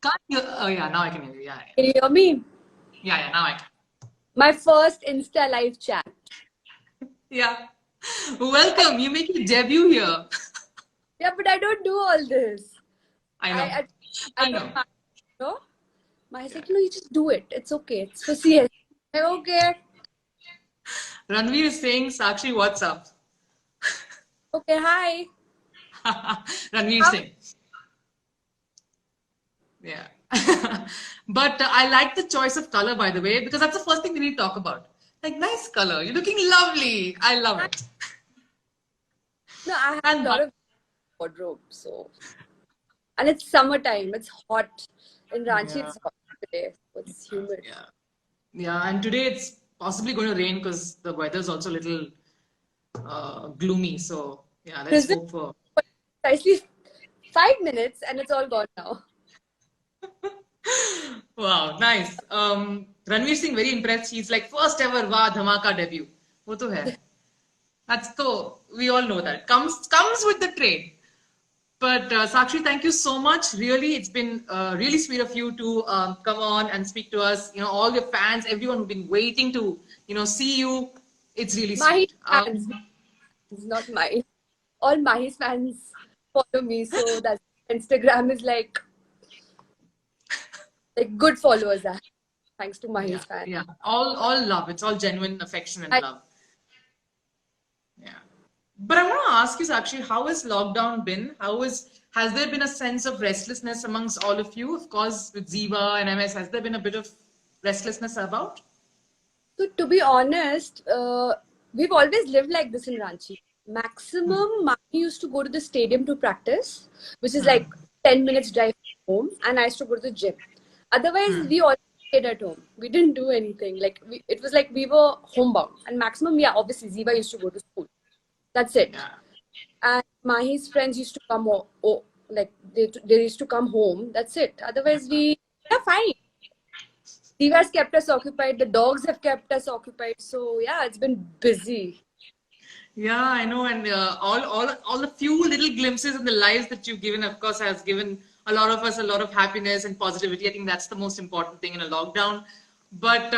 Can't hear. Oh yeah, now I can hear you. Yeah, Can you hear me? yeah. Now I can. My first Insta live chat. Yeah. Welcome. You make your debut here. Yeah, but I don't do all this. I know. I I I told know. my no, Yeah. like, you just do it. It's okay. It's for CS. Like, okay, Ranveer is saying, Sakshi, what's up? okay, hi. Ranveer How? Singh. Yeah. But I like the choice of color, by the way, because that's the first thing we need to talk about. Like, nice color. You're looking lovely. I love it. No, I have a And lot of wardrobe, so and it's summertime. It's hot in Ranchi. yeah, It's hot today. So it's humid. yeah, yeah. And today it's possibly going to rain because the weather's also a little gloomy. So yeah, let's Prison hope for. precisely 5 minutes, and it's all gone now. Wow, nice. Ranveer Singh very impressed. He's like first ever Wah Dhamaka debut. वो तो है. That's so we all know that comes with the trade. But Sakshi, thank you so much. Really, it's been really sweet of you to come on and speak to us. You know, all your fans, everyone who've been waiting to see you. It's really Mahi sweet. fans, not mine. All Mahi's fans follow me, so that's Instagram is like good followers are thanks to Yeah, Mahi's fans. yeah. All love. It's all genuine affection and I, love. Yeah. But I want to ask you, Sakshi, how has lockdown been? Has there been a sense of restlessness amongst all of you? Of course, with Ziva and MS, has there been a bit of restlessness about? so to be honest, we've always lived like this in Ranchi. Hmm. Maximum Mahi used to go to the stadium to practice, which is like Hmm. 10 minutes drive home, and I used to go to the gym. Otherwise, Hmm. we all stayed at home. We didn't do anything. It was like we were homebound. And maximum, yeah, obviously Ziva used to go to school. That's it. Yeah. And Mahi's friends used to come, like they used to come home. That's it. Otherwise, yeah, fine. Diva's kept us occupied. The dogs have kept us occupied. So yeah, it's been busy. Yeah, I know, and all the few little glimpses in the lives that you've given, of course, has given a lot of us a lot of happiness and positivity. I think that's the most important thing in a lockdown. But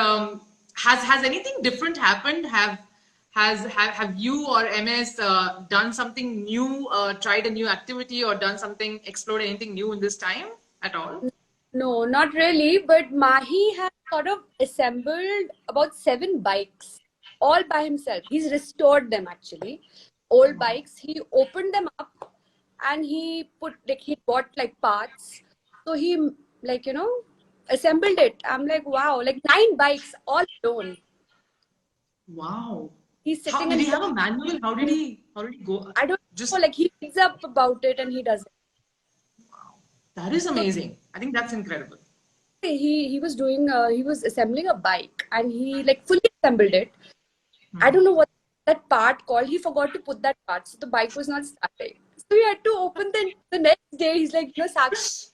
has anything different happened? Have you or MS done something new, tried a new activity, or done something, explored anything new in this time at all? No, not really. But Mahi has sort of assembled about 7 bikes all by himself. He's restored them actually. Old bikes. He opened them up and he bought like parts. So he assembled it. I'm like, wow, like 9 bikes all alone. Wow. He's How sitting did he and have a manual? How did he go? I don't know, Just like he reads up about it and he does it. that is So amazing. I think that's incredible. he was doing he was assembling a bike and he like fully assembled it. I Hmm. don't know what that part called. He forgot to put that part, so the bike was not starting. So he had to open the next day. He's like, Sakshi,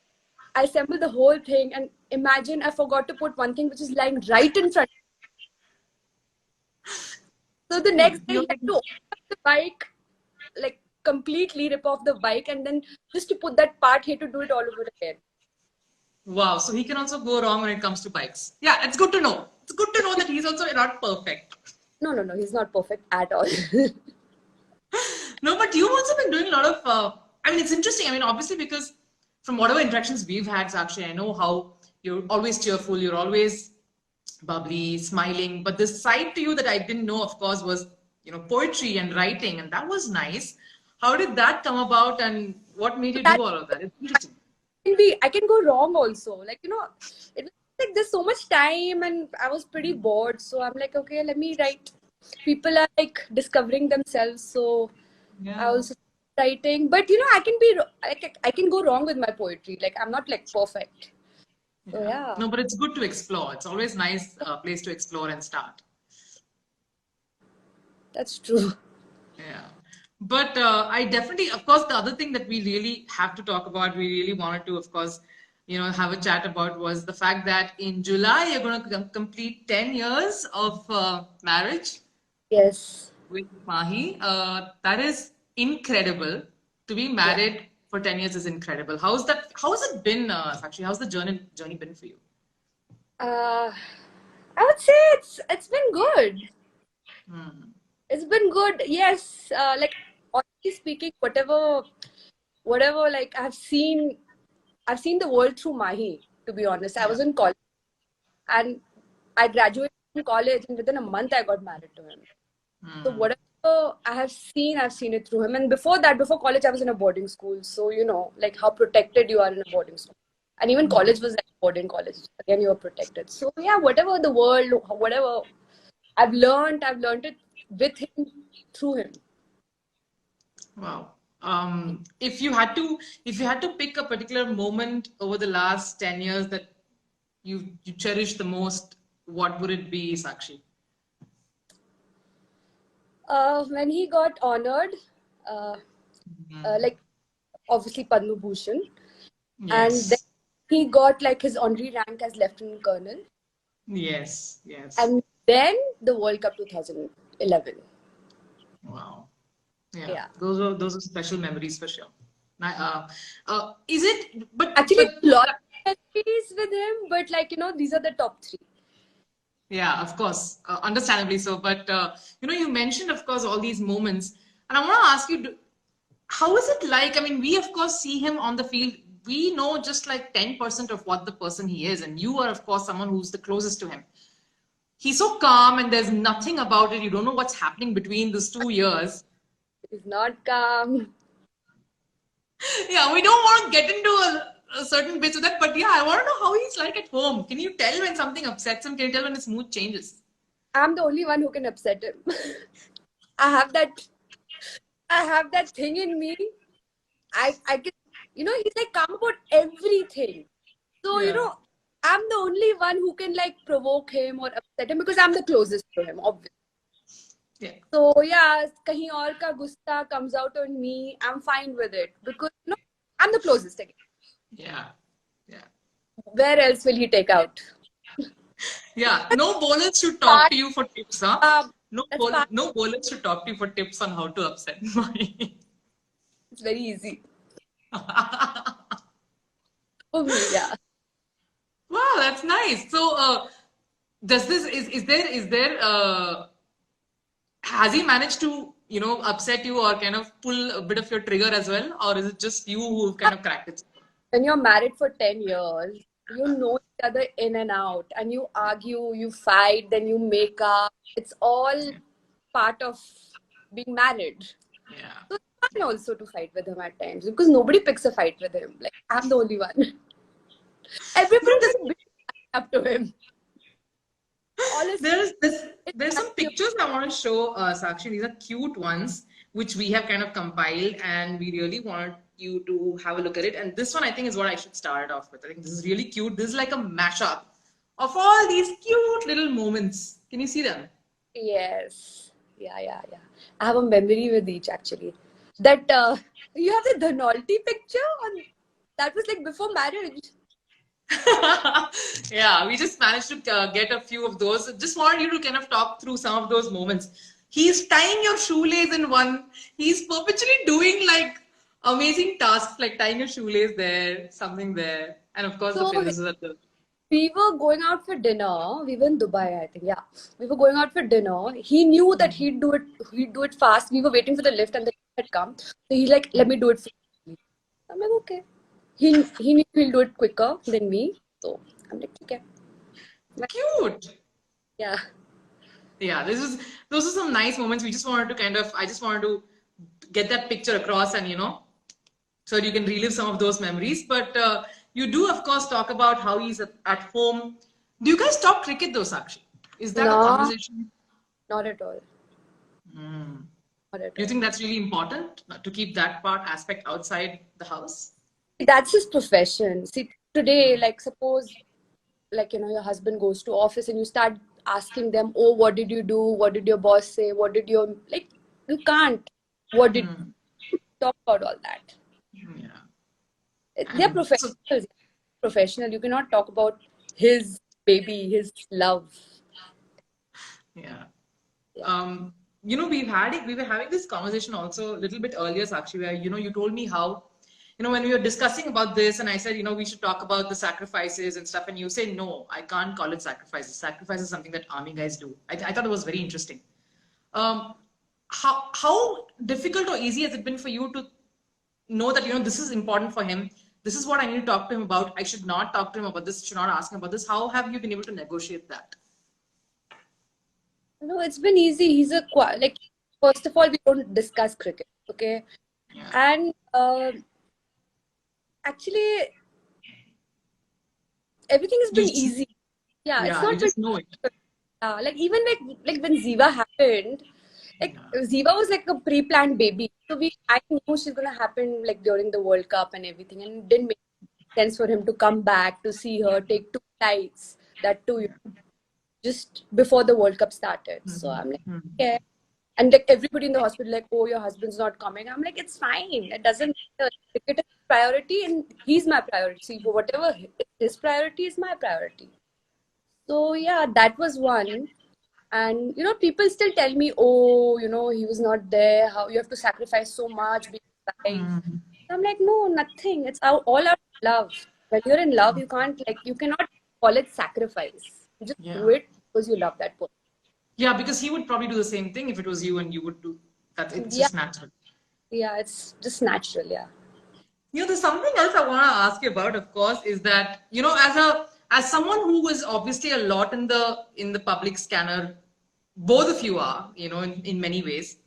I assembled the whole thing, and imagine I forgot to put one thing which is lying right in front. So the He, next day he he had already to open up the bike, like completely rip off the bike, and then just to put that part, he had to do it all over again. Wow, so he can also go wrong when it comes to bikes. Yeah, it's good to know. It's good to know that he's also not perfect. No, he's not perfect at all. No, but you've also been doing a lot of. I mean, it's interesting. I mean, obviously, because from whatever interactions we've had, actually, I know how you're always cheerful, you're always bubbly, smiling. But this side to you that I didn't know, of course, was poetry and writing, and that was nice. How did that come about, and what made you That do all of that? It's interesting. I can go wrong also. It was like there's so much time and I was pretty bored. So I'm like, okay, let me write. People are like discovering themselves. So I Yeah. also writing. But I can like I can go wrong with my poetry. Like I'm not like perfect. So Yeah. yeah, No, but it's good to explore. It's always nice place to explore and start. that's true. Yeah. But I definitely, of course, the other thing that we really have to talk about, we really wanted to, of course, have a chat about was the fact that in July you're going to complete 10 years of marriage Yes. with Mahi. That is incredible to be Yeah. married for 10 years is incredible. How's that? How's it been, Sakshi? How's the journey been for you? Uh, I would say it's been good. Hmm. It's been good. Yes. Like honestly speaking, whatever. Like I've seen the world through Mahi. To be honest, I Yeah. was in college and I graduated from college, and within a month I got married to him. So Hmm. whatever I've seen it through him. And before that, before college, I was in a boarding school. So like how protected you are in a boarding school. And even Hmm. college was like boarding college. Again, you are protected. So yeah, whatever the world, whatever I've learned it with him, through him. Wow. If you had to pick a particular moment over the last 10 years that you cherish the most, what would it be, Sakshi? When he got honored, uh, Hmm. like obviously Padma Bhushan, and then Yes. he got like his honorary rank as Lieutenant Colonel, Yes. Yes. and then the World Cup 2011. Wow. Yeah. Yeah. Those are special memories for sure. Is it? Actually, But a lot of memories with him, but like these are the top three. yeah, of course, understandably so. But you mentioned, of course, all these moments, and I want to ask you, how is it like? I mean, we of course see him on the field. We know just like 10% of what the person he is, and you are, of course, someone who's the closest to him. He's so calm, and there's nothing about it. You don't know what's happening between those 2 years. He's not calm. Yeah, we don't want to get into a certain bits of that, but yeah, I want to know how he's like at home. Can you tell when something upsets him? Can you tell when his mood changes? I'm the only one who can upset him. I have that. I have that thing in me. I can. He's like calm about everything. So Yeah. I'm the only one who can like provoke him or upset him because I'm the closest to him, obviously. Yeah. So yeah, kahin aur ka gussa comes out on me. I'm fine with it because I'm the closest again. Yeah. Yeah. Where else will he take out? Yeah. No bowlers should talk Part, to you for tips, huh? that's part. No bowlers should talk to you for tips on how to upset my. It's very easy for me. Yeah. Wow, that's nice. So, does this is there has he managed to upset you or kind of pull a bit of your trigger as well, or is it just you who kind of cracked it? When you're married for 10 years, you know each other in and out, and you argue, you fight, then you make up. It's all part of being married. Yeah. So it's fun also to fight with him at times because nobody picks a fight with him. Like, I'm the only one. You know, Everybody just beats up to him. All his there's this it's there's some cute. pictures I want to show, Sakshi. These are cute ones which we have kind of compiled, and we really want you to have a look at it. And this one I think is what I should start off with. I think this is really cute. This is like a mashup of all these cute little moments. Can you see them? Yes. Yeah. I have a memory with each actually. That you have the Dhanolti picture on that was like before marriage. Yeah, we just managed to get a few of those. Just wanted you to kind of talk through some of those moments. He's tying your shoelace in one. He's perpetually doing like amazing tasks like tying your shoelace there, something there, and of course the So finishes at the. we were going out for dinner. We were in Dubai, I think. Yeah, we were going out for dinner. He knew that he'd do it. He'd do it fast. We were waiting for the lift, and the lift had come. So he's like, "Let me do it." I'm like, "Okay." He knew he'll do it quicker than me. So I'm like, "Okay." Cute. Yeah. Yeah, those are some nice moments. We just wanted to I just wanted to get that picture across, and so you can relive some of those memories. But you do, of course, talk about how he's at home. Do you guys talk cricket though, Sakshi? Is that a No, conversation? not at all. Mm. Not at Do you all. think that's really important to keep that part aspect outside the house? That's his profession. See, today, like suppose, like your husband goes to office and you start asking them, "Oh, what did you do? What did your boss say? What did your like?" You can't. What did Mm. talk about all that? Yeah. They're And so, professionals. Professional. You cannot talk about his baby, his love. yeah. Yeah. We were having this conversation also a little bit earlier, Sakshi, where you told me how when we were discussing about this, and I said, we should talk about the sacrifices and stuff, and you say, no, I can't call it sacrifices. Sacrifice is something that army guys do. I thought it was very interesting. Um, how difficult or easy has it been for you to know that this is important for him? This is what I need to talk to him about. I should not talk to him about this. Should not ask him about this. How have you been able to negotiate that? No, it's been easy. He's like, first of all, we don't discuss cricket, okay? Yeah. And actually, everything has been easy. Yeah, it's not you just know it. like even like when Ziva happened, like Ziva was like a pre-planned baby. So I knew she's gonna happen like during the World Cup and everything, and it didn't make sense for him to come back to see her, take 2 flights, that too, just before the World Cup started. So I'm like, okay. And like everybody in the hospital, like, oh, your husband's not coming. I'm like, it's fine. It doesn't matter. Cricket is priority, and he's my priority. See, whatever his priority is my priority. So yeah, that was one. And people still tell me, oh, he was not there. How you have to sacrifice so much being alive. I'm like, no, nothing. It's all out of love. When you're in love, you cannot call it sacrifice. You just do it because you love that person. Yeah, because he would probably do the same thing if it was you, and you would do that. It's just natural. Yeah, it's just natural. Yeah. There's something else I want to ask you about, of course, is that, as someone who was obviously a lot in the public scanner, both of you are, in many ways.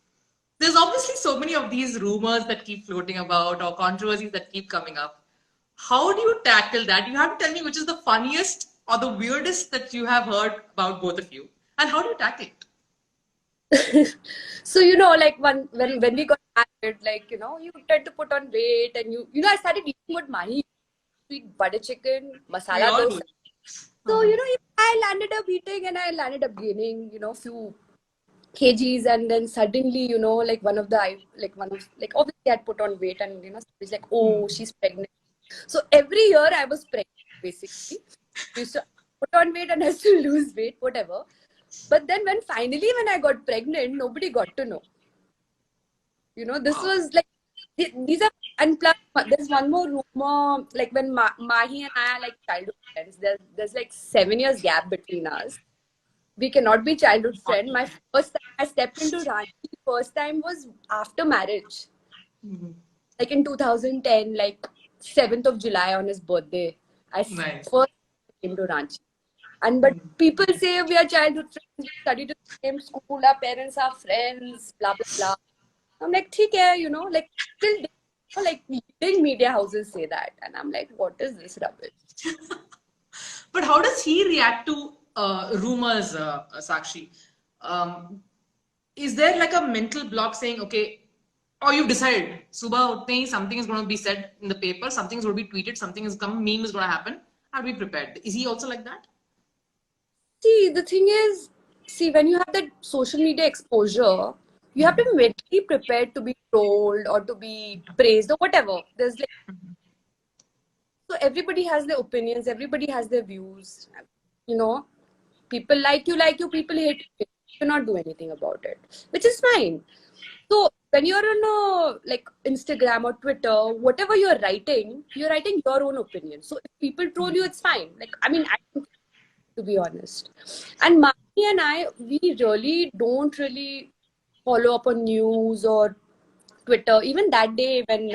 There's obviously so many of these rumors that keep floating about, or controversies that keep coming up. How do you tackle that? You have to tell me which is the funniest or the weirdest that you have heard about both of you, and how do you tackle it? So like when we got married, like you tend to put on weight, and I started eating what Mahi eat: butter chicken, masala dosa. So I landed up eating, and I landed up gaining few kgs, and then suddenly like obviously I'd put on weight, and it's like, oh, she's pregnant. So every year I was pregnant basically. I used to put on weight and I used to lose weight, whatever. But then when I got pregnant, nobody got to know. This was like, these are, and plus there's one more rumor, like when Mahi and I are like childhood friends, there's like 7 years gap between us. We cannot be childhood friends. My first time I stepped into Ranchi, first time was after marriage. Like in 2010, like 7th of July on his birthday. I first came to Ranchi. But people say we are childhood friends, we studied in the same school, our parents are friends, blah blah blah. I'm like, okay, like still, like leading media houses say that, and I'm like, what is this rubbish? But how does he react to rumors, Sakshi? Is there like a mental block saying, okay, or you've decided, Subha, something is going to be said in the paper, something is going to be tweeted, something is meme is going to happen. How do we prepared? Is he also like that? See, the thing is, when you have that social media exposure, you have to be mentally prepared to be trolled or to be praised or whatever. There's like, so everybody has their opinions, everybody has their views. People like you, people hate you. You cannot do anything about it, which is fine. So when you're on like Instagram or Twitter, whatever you're writing your own opinion. So if people troll you, it's fine. Like, I mean, to be honest. And Mahi and I, we really don't follow up on news or Twitter. Even that day when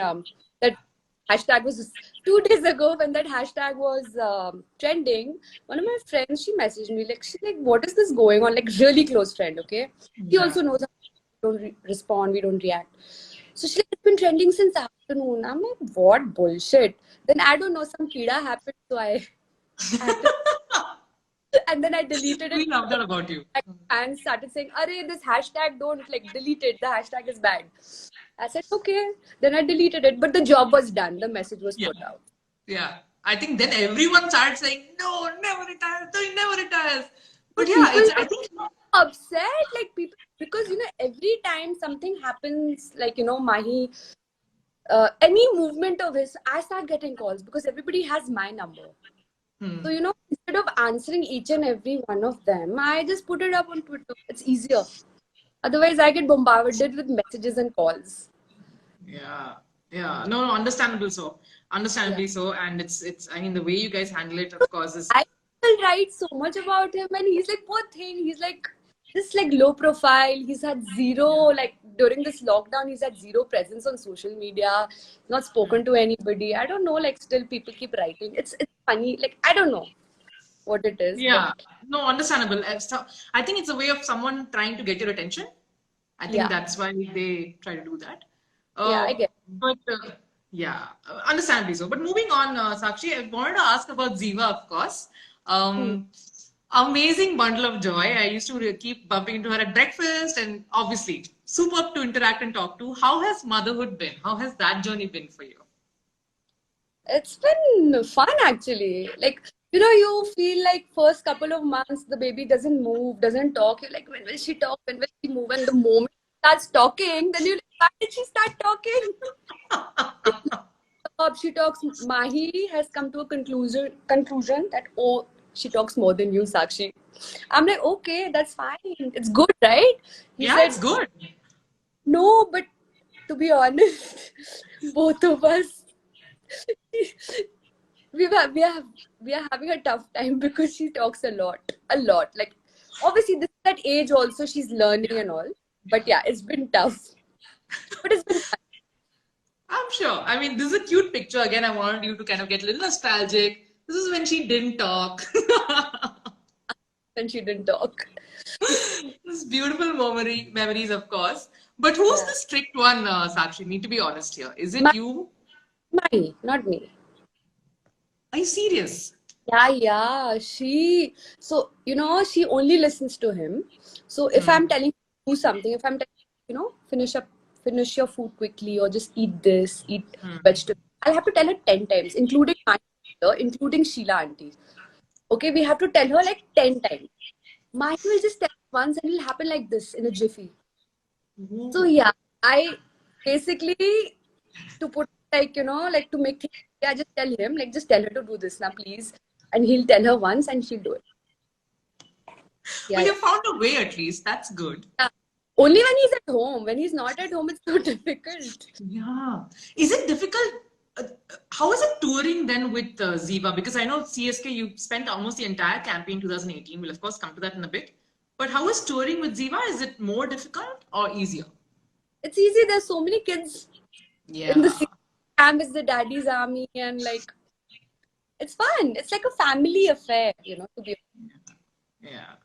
that hashtag was 2 days ago, when that hashtag was trending, one of my friends, she messaged me, like, she's like, what is this going on? Like, really close friend, okay? He also knows we don't respond, we don't react. So she's like, it's been trending since afternoon. I'm like, what bullshit? Then I don't know, some kida happened, so I and then I deleted it. We love that about you. And started saying, "Arey, this hashtag, don't delete it. The hashtag is bad." I said, okay. Then I deleted it, but the job was done. The message was put out. Yeah, I think then everyone started saying, "No, never retires. He never retires." But yeah, I think upset, like people, because every time something happens, like Mahi, any movement of his, I start getting calls because everybody has my number. So, instead of answering each and every one of them, I just put it up on Twitter. It's easier. Otherwise, I get bombarded with messages and calls. Yeah. Yeah, no, no, understandably Yeah. so, and it's. I mean, the way you guys handle it, of course, is I will write so much about him, and he's like, poor thing. He's like this like low profile. He's had zero like during this lockdown. He's had zero presence on social media. Not spoken to anybody. I don't know. Like still people keep writing. It's funny. Like I don't know what it is, but yeah, no, understandable. So I think it's a way of someone trying to get your attention. I think yeah, that's why they try to do that. yeah, I get. But yeah, understandably so. But moving on, Sakshi, I wanted to ask about Ziva, of course. Hmm. Amazing bundle of joy. I used to keep bumping into her at breakfast, and obviously, superb to interact and talk to. How has motherhood been? How has that journey been for you? It's been fun actually. Like, you feel like first couple of months the baby doesn't move, doesn't talk. You're like, when will she talk? When will she move? And the moment she starts talking, then you're like, why did she start talking? She talks. Mahi has come to a conclusion that she talks more than you, Sakshi. I'm like, okay, that's fine. It's good, right? He Yeah, said, it's good. no, but to be honest, both of us we are having a tough time because she talks a lot. Like obviously this is that age also she's learning and all, but yeah, it's been tough, but it's been fun. I'm sure. I mean, this is a cute picture. Again, I wanted you to kind of get a little nostalgic. This is when she didn't talk. When she didn't talk. This beautiful memories, of course. But who's Yeah, the strict one, Sakshi? Need to be honest here. Is it my you? my not me. Are you serious? Yeah, she, so she only listens to him. So if Hmm. I'm telling her to do something, if I'm telling her, finish your food quickly or just eat this, eat Hmm. vegetables, I'll have to tell her 10 times, including my mother, including Sheila auntie. Okay, we have to tell her like 10 times. Mine will just tell once and it'll happen like this in a jiffy. So Ooh. yeah, I basically, to put like to make things, I just tell him, like just tell her to do this now, please. And he'll tell her once and she'll do it. Yeah, Well, yeah. you found a way at least. That's good. Yeah. Only when he's at home. When he's not at home, it's so difficult. Yeah. Is it difficult? How is it touring then with Ziva? Because I know CSK, you spent almost the entire campaign 2018. We'll, of course, come to that in a bit. But how is touring with Ziva? Is it more difficult or easier? It's easy. There's so many kids in the Yeah. city. Cam is the daddy's army, and like it's fun. It's like a family affair, to be Yeah.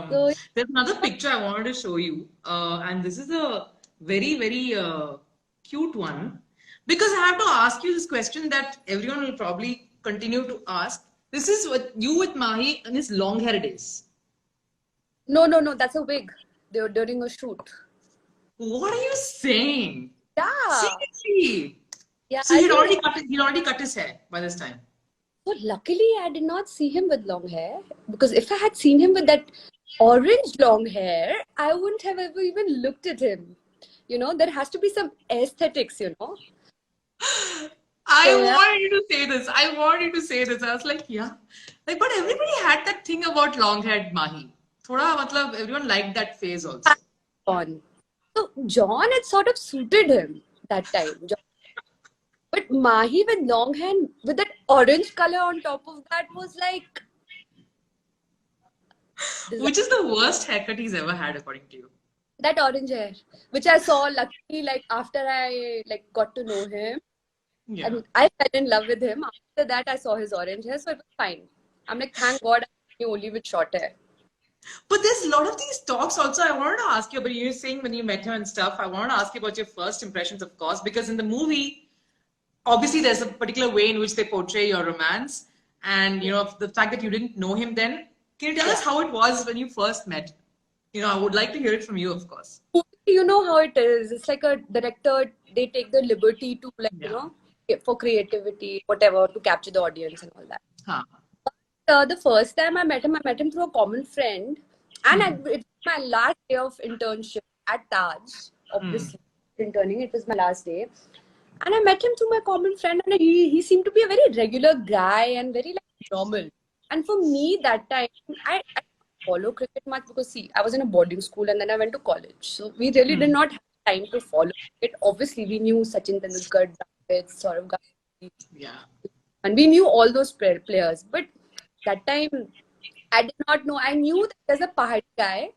so There's another picture I wanted to show you, and this is a very cute one because I have to ask you this question that everyone will probably continue to ask. This is what you with Mahi in his long hair days. no, that's a wig. They were during a shoot. What are you saying? Yeah. Seriously? Yeah, So I think he'd already cut his hair by this time. so. Luckily, I did not see him with long hair because if I had seen him with that orange long hair, I wouldn't have ever even looked at him. There has to be some aesthetics. I So yeah, wanted you to say this. I wanted you to say this. I was like, yeah. Like, but everybody had that thing about long haired Mahi. Thoda, matlab, everyone liked that phase also. John. So John, it sort of suited him that time. But Mahi with long hair with that orange color on top of that was like Which is the worst haircut he's ever had, according to you? that orange hair, which I saw luckily like after I like got to know him Yeah. and I fell in love with him. After that, I saw his orange hair, so it was fine. I'm like, thank God, I'm only with short hair. But there's a lot of these talks also. I wanted to ask you, but you were saying when you met him and stuff, I wanted to ask you about your first impressions, of course, because in the movie, obviously there's a particular way in which they portray your romance. And, you know, the fact that you didn't know him then, can you tell us Yeah. how it was when you first met? You know, I would like to hear it from you, of course. You know how it is. It's like a director, they take the liberty to like, Yeah. for creativity, whatever, to capture the audience and all that. Huh. The first time I met him through a common friend, and Hmm. it was my last day of internship at Taj. Hmm. Obviously, interning, it was my last day, and I met him through my common friend, and he seemed to be a very regular guy and very like normal. And for me, that time, I didn't follow cricket much because see, I was in a boarding school and then I went to college, so we really did Hmm. not have time to follow it. Obviously, we knew Sachin Tendulkar, Dravid, Saurav Ganguly, Yeah. and we knew all those players. But that time, I did not know. I knew that there's a Pahadi guy,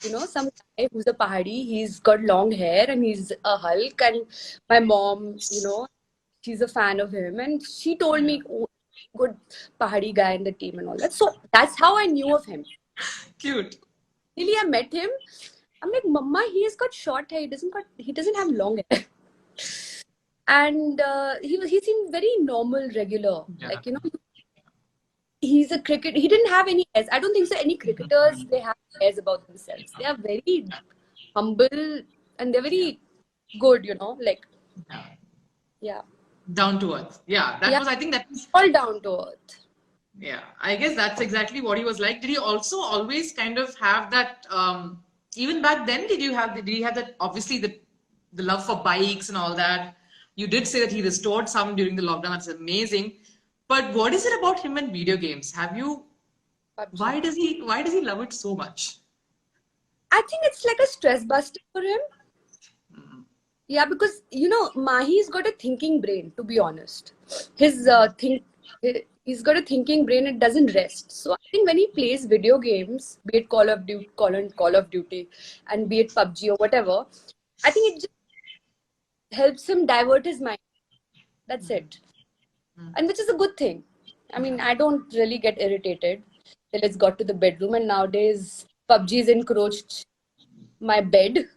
some guy who's a Pahadi. He's got long hair and he's a Hulk. And my mom, she's a fan of him. And she told me, oh, good Pahadi guy in the team and all that. So that's how I knew of him. Cute. Really, I met him. I'm like, Mama, he's got short hair. He doesn't have long hair. And he seemed very normal, regular. Yeah. Like, he's a cricket. He didn't have any airs. I don't think so. Any cricketers, they have airs about themselves. They are very humble and they're very good, like, yeah. Down to earth. Yeah. Yeah. I think that was, All down to earth. yeah, I guess that's exactly what he was like. Did he also always kind of have that, even back then, did he have that, obviously the love for bikes and all that? You did say that he restored some during the lockdown. That's amazing. But what is it about him and video games? Why does he love it so much? I think it's like a stress buster for him. Yeah, because Mahi's got a thinking brain, to be honest. He's got a thinking brain, it doesn't rest. So I think when he plays video games, be it Call of Duty and be it PUBG or whatever, I think it just helps him divert his mind. That's it. And which is a good thing. I mean, I don't really get irritated till it's got to the bedroom, and nowadays PUBG's encroached my bed.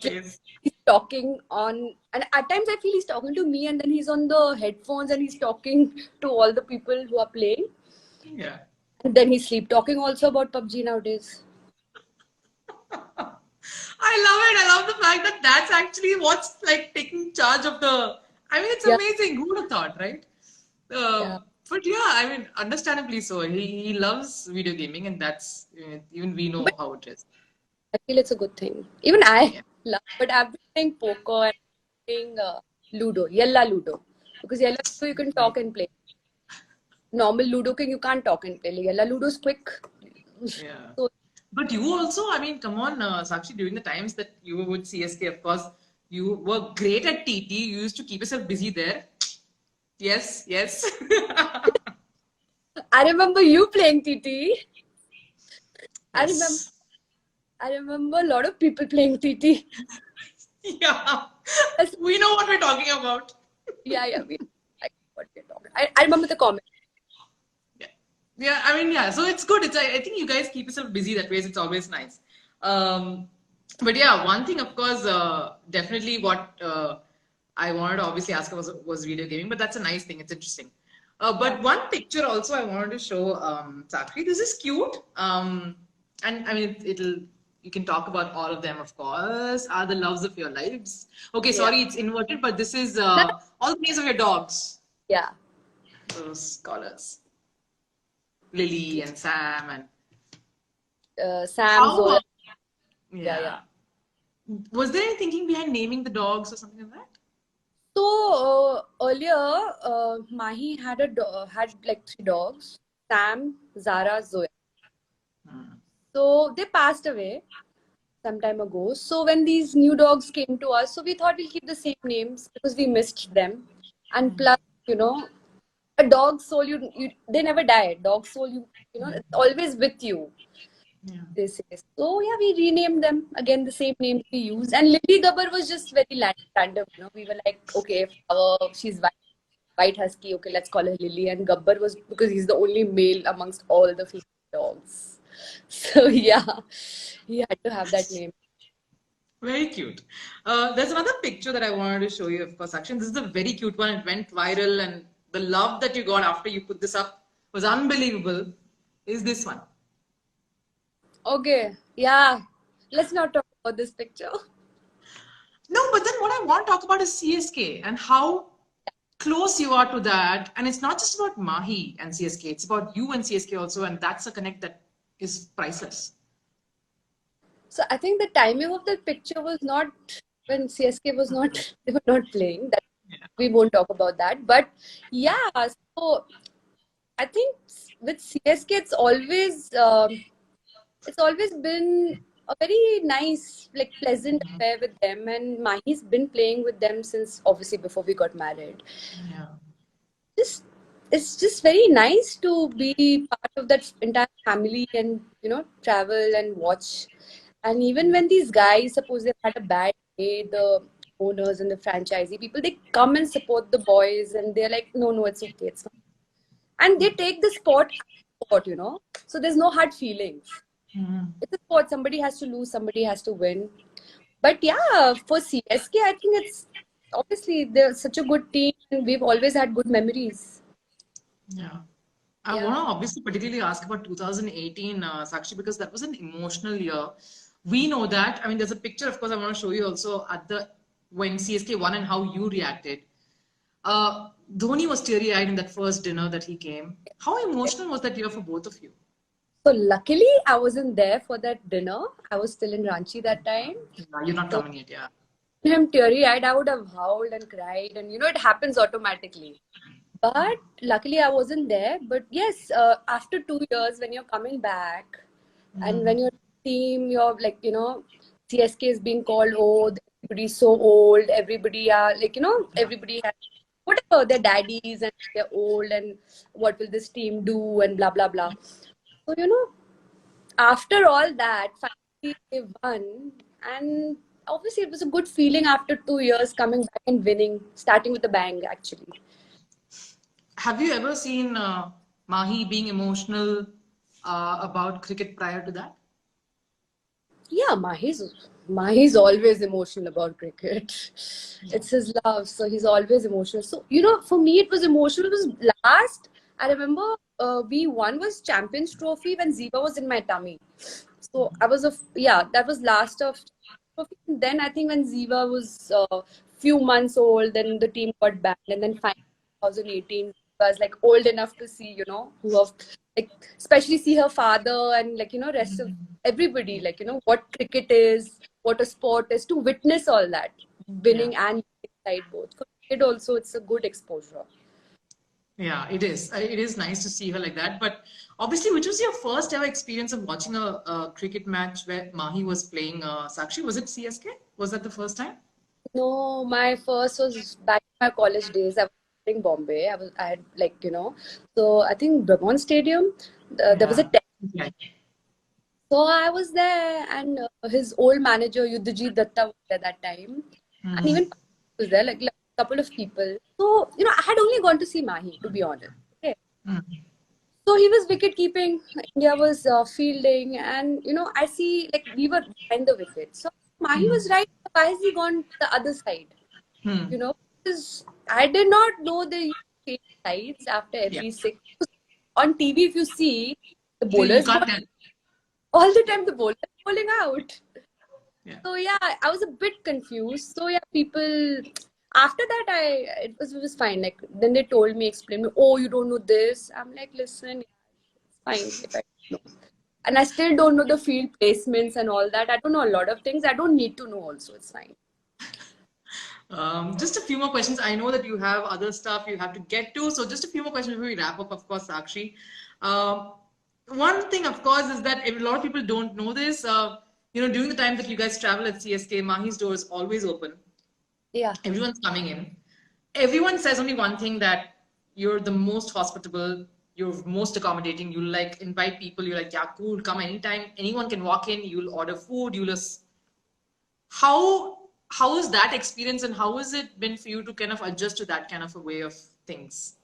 He's talking on, and at times I feel he's talking to me, and then he's on the headphones and he's talking to all the people who are playing. Yeah. And then he's sleep talking also about PUBG nowadays. I love it. I love the fact that that's actually what's like taking charge of the. I mean, it's amazing. Who would have thought, right? But yeah, I mean, understandably so. He loves video gaming, and that's even we know how it is. I feel it's a good thing. Even I love, but I've been playing poker and playing Ludo, Yella Ludo, because Yella Ludo you can talk and play. Normal Ludo king you can't talk and play. Yella Ludo's quick. Yeah. But you also, I mean, come on, Sakshi, during the times that you were with CSK, of course, you were great at TT. You used to keep yourself busy there. Yes, yes. I remember you playing TT. Yes. I remember a lot of people playing TT. Yeah. We know what we're talking about. Yeah. I what we're talking. I remember the comment. Yeah, I mean, yeah. So it's good. I think you guys keep yourself busy that way. So it's always nice. But yeah, one thing, of course, definitely what I wanted to obviously ask was video gaming. But that's a nice thing. It's interesting. But one picture also I wanted to show Sakshi. This is cute. And I mean, you can talk about all of them, of course. Are the loves of your lives? Okay, sorry, it's inverted, but this is all the names of your dogs. Yeah. Those colors. Lily and Sam and Sam, Zoya. Yeah. Was there any thinking behind naming the dogs or something like that? So earlier, Mahi had like 3 dogs: Sam, Zara, Zoya. So they passed away some time ago. So when these new dogs came to us, so we thought we'll keep the same names because we missed them. And plus, a dog's soul, they never die. Dog's soul, it's always with you. Yeah. They say. So yeah, we renamed them again, the same name we used. And Lily Gabbar was just very random. We were like, okay, she's white husky. Okay, let's call her Lily. And Gabbar was because he's the only male amongst all the female dogs. So yeah, he had to have that name. Very cute. There's another picture that I wanted to show you, of course, Akshan. This is a very cute one. It went viral, and the love that you got after you put this up was unbelievable. Is this one? Okay, yeah. Let's not talk about this picture. No, but then what I want to talk about is CSK and how close you are to that. And it's not just about Mahi and CSK. It's about you and CSK also. And that's a connect that is priceless. So I think the timing of that picture was not when CSK was not, they were not playing. We won't talk about that. But yeah, so I think with CSK, it's always been a very nice, like pleasant affair with them. And Mahi's been playing with them since obviously before we got married. Yeah. Just it's just very nice to be part of that entire family and travel and watch. And even when these guys suppose they've had a bad day, the owners and the franchisee people, they come and support the boys and they're like, no, it's okay, it's fine. And they take the sport. So there's no hard feelings. Mhm. It's a sport. Somebody has to lose, somebody has to win. But yeah, for CSK, I think it's obviously they're such a good team and we've always had good memories. Yeah. I Yeah. want to obviously particularly ask about 2018, Sakshi, because that was an emotional year. We know that. I mean, there's a picture, of course, I want to show you also at the when CSK won and how you reacted. Dhoni was teary-eyed in that first dinner that he came. How emotional was that year for both of you? So luckily, I wasn't there for that dinner. I was still in Ranchi that time. Yeah, you're not So coming yet, yeah. him teary-eyed, I would have howled and cried, and it happens automatically. But luckily, I wasn't there. But yes, after 2 years, when you're coming back, and when your team, you're like, CSK is being called old, everybody's so old, everybody are like, everybody has whatever, their daddies and they're old, and what will this team do, and blah, blah, blah. So, after all that, finally they won. And obviously, it was a good feeling after 2 years coming back and winning, starting with a bang, actually. Have you ever seen Mahi being emotional about cricket prior to that? Yeah, Mahi's always emotional about cricket. It's his love, so he's always emotional. So for me, it was emotional. It was last. I remember we won was Champions Trophy when Ziva was in my tummy. So I was that was last of trophy. Then I think when Ziva was few months old, then the team got banned, and then finally 2018 was like old enough to see, who have like especially see her father and like rest of everybody, like what cricket is, what a sport is, to witness all that Yeah. winning and losing side both. For kid also, it's a good exposure. Yeah, it is. It is nice to see her like that. But obviously, which was your first ever experience of watching a cricket match where Mahi was playing Sakshi? Was it CSK? Was that the first time? No, my first was back in my college days. I was in Bombay. I had like so I think Brabourne Stadium. There was a Yeah. test. Yeah. So I was there, and his old manager Yudhajit Datta was there that time, and Mhm. even was there like a couple of people. So I had only gone to see Mahi, to be honest. Okay. Mhm. So he was wicket keeping, India was fielding, and I see like we were behind the wicket. So Mahi was right. Why has he gone to the other side? Hmm. Because I did not know they change sides after Yeah. every six. On TV, if you see the You bowlers can't tell. all the time, the bowlers bowling out. Yeah. So yeah, I was a bit confused. So yeah, people after that, it was fine. Like then they told me, explain me, oh, you don't know this. I'm like, listen, it's fine if I don't know. And I still don't know the field placements and all that. I don't know a lot of things. I don't need to know also. It's fine. Just a few more questions. I know that you have other stuff you have to get to. So just a few more questions before we wrap up, of course, Sakshi. Um, one thing, of course, is that a lot of people don't know this. During the time that you guys travel at CSK, Mahi's door is always open. Yeah. Everyone's coming in. Everyone says only one thing, that you're the most hospitable, you're most accommodating. You like invite people. You're like, yeah, cool, come anytime. Anyone can walk in. You'll order food. You'll just how is that experience, and how has it been for you to kind of adjust to that kind of a way of things?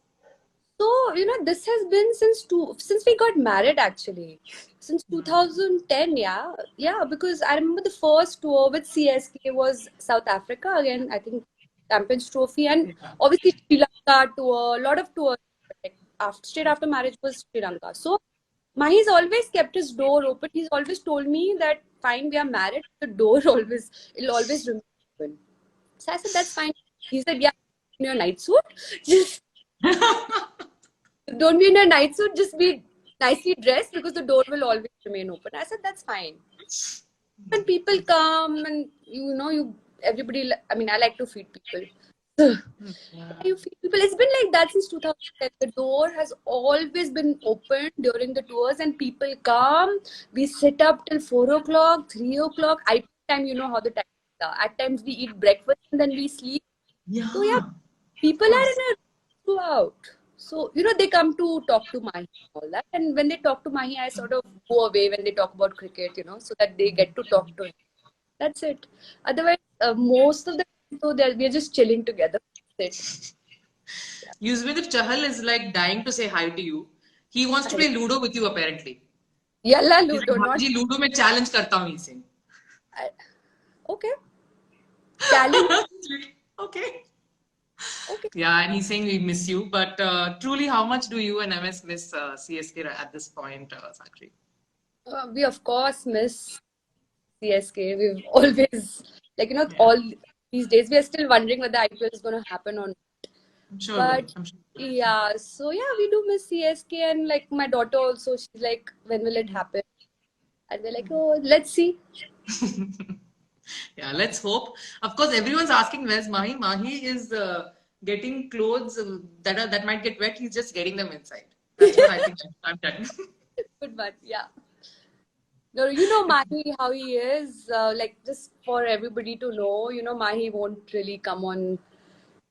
So, this has been since we got married actually. Since 2010, yeah. Yeah, because I remember the first tour with CSK was South Africa again, I think Champions Trophy, and Yeah. obviously Sri Lanka tour, a lot of tours like straight after marriage was Sri Lanka. So Mahi's always kept his door open. He's always told me that fine, we are married, the door it'll always remain open. So I said that's fine. He said, yeah, in your night suit. Just don't be in a night suit, just be nicely dressed because the door will always remain open. I said, that's fine. When people come and everybody, I mean, I like to feed people. Yeah. You feel people, it's been like that since 2010. The door has always been open during the tours, and people come. We sit up till 4 o'clock, 3 o'clock. I time, you know how the time is. At times we eat breakfast and then we sleep. So yeah, Yeah, of people are course. in a throughout. So they come to talk to Mahi and all that. And when they talk to Mahi, I sort of go away when they talk about cricket, so that they get to talk to him. That's it. Otherwise, most of the time, so we're just chilling together. That's it. Yuzvendra Chahal is like dying to say hi to you. He wants to I, play Ludo with you apparently. Yalla He's like, Ludo, भाभी not ji Ludo में challenge करता हूँ इसे. I, okay. Challenge. Okay. Okay. Yeah, and he's saying we miss you. But truly, how much do you and MS miss CSK at this point, Sakshi? We of course miss CSK. We've always Yeah, all these days we are still wondering whether IPL is going to happen or not. I'm sure will. But I'm sure. yeah, so yeah, we do miss CSK, and like my daughter also, she's like, when will it happen? And we're like, oh, let's see. Yeah, let's hope. Of course, everyone's asking where's Mahi. Mahi is getting clothes that might get wet. He's just getting them inside. That's what I think I've done. Good one, yeah. No, Mahi, how he is. Like, just for everybody to know, Mahi won't really come on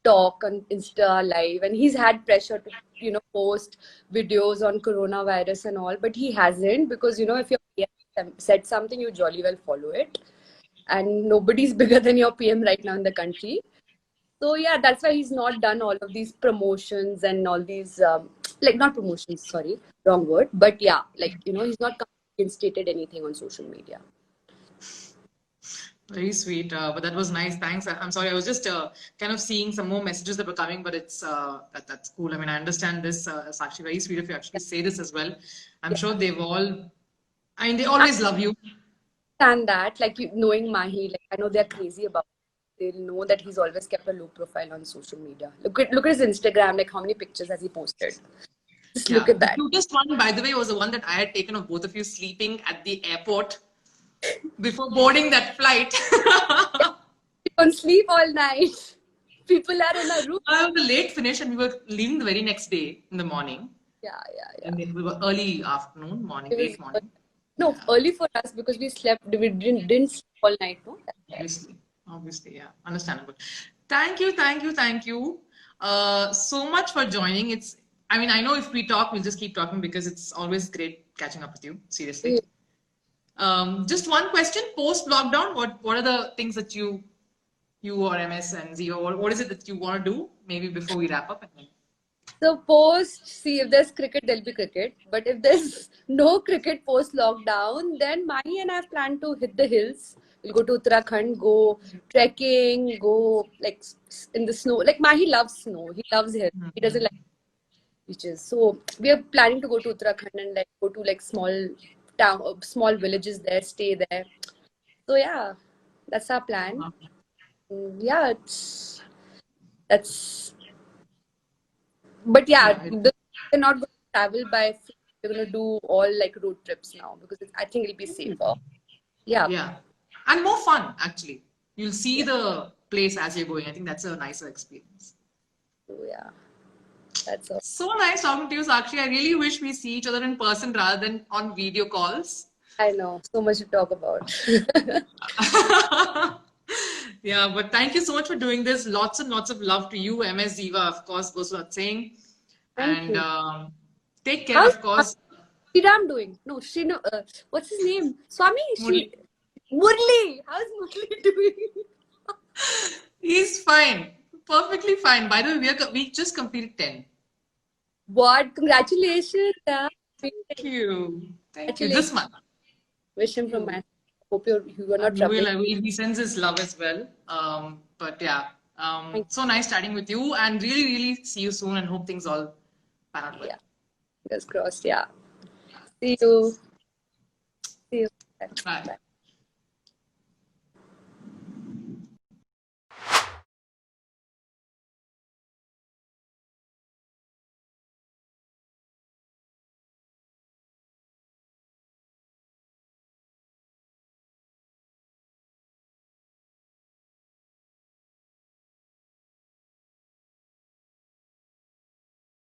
talk on Insta live, and he's had pressure to, post videos on coronavirus and all, but he hasn't, because if your PM said something, you jolly well follow it, and nobody's bigger than your PM right now in the country. So yeah, that's why he's not done all of these promotions and all these like, not promotions, sorry, wrong word, but yeah, like he's not instated anything on social media. Very sweet, but that was nice. Thanks. I'm sorry, I was just kind of seeing some more messages that were coming, but it's that's cool. I mean, I understand this. It's actually very sweet if you actually say this as well. I'm Yeah. sure they've all. I mean, they always love you. Understand that, like, knowing Mahi, like, I know they're crazy about it. They'll know that he's always kept a low profile on social media. Look at his Instagram, like how many pictures has he posted? Just look Yeah, at the that. cutest one, by the way, was the one that I had taken of both of you sleeping at the airport before boarding that flight. We don't sleep all night. People are in a room. I was a late finish, and we were leaving the very next day in the morning. Yeah, yeah, And yeah. then we were early afternoon, morning, It was late morning. no Yeah, early for us because we slept. We didn't sleep all night. No, that's why. obviously, yeah, understandable. Thank you, so much for joining. I mean, I know if we talk, we'll just keep talking because it's always great catching up with you. Seriously. Just one question: post lockdown, what are the things that you or MS and Zio, what is it that you want to do? Maybe before we wrap up. So see if there's cricket, there'll be cricket. But if there's no cricket post lockdown, then Mahi and I have planned to hit the hills. We'll go to Uttarakhand, go trekking, go like in the snow. Like Mahi loves snow. He loves hills. He doesn't like beaches. So we are planning to go to Uttarakhand and like go to like small villages there, stay there. So yeah, that's our plan. Yeah, that's. But yeah, Yeah, we're not going to travel by foot. We're going to do all like road trips now because I think it'll be safer. Yeah. yeah, and more fun actually. You'll see Yeah. the place as you're going. I think that's a nicer experience. So yeah, that's all. So nice talking to you, Sakshi. I really wish we see each other in person rather than on video calls. I know. So much to talk about. Yeah, but thank you so much for doing this. Lots and lots of love to you, MS Ziva, of course, goes without saying. Thank And you. take care, How's of course. Sriram doing? No, Srinu, what's his name? Swami? Murli. Murli. How's Murli doing? He's fine, perfectly fine. By the way, we just completed 10. What? Congratulations. Yeah. Thank you. Thank you. Congratulations. This month. Wish him from my. Hope you are not You will, troubling. I will. He sends his love as well. But yeah, Thank so nice chatting with you, and really, really see you soon, and hope things all pan out you. well. Yeah. Fingers crossed. Yeah. See you. See you. Bye. Bye.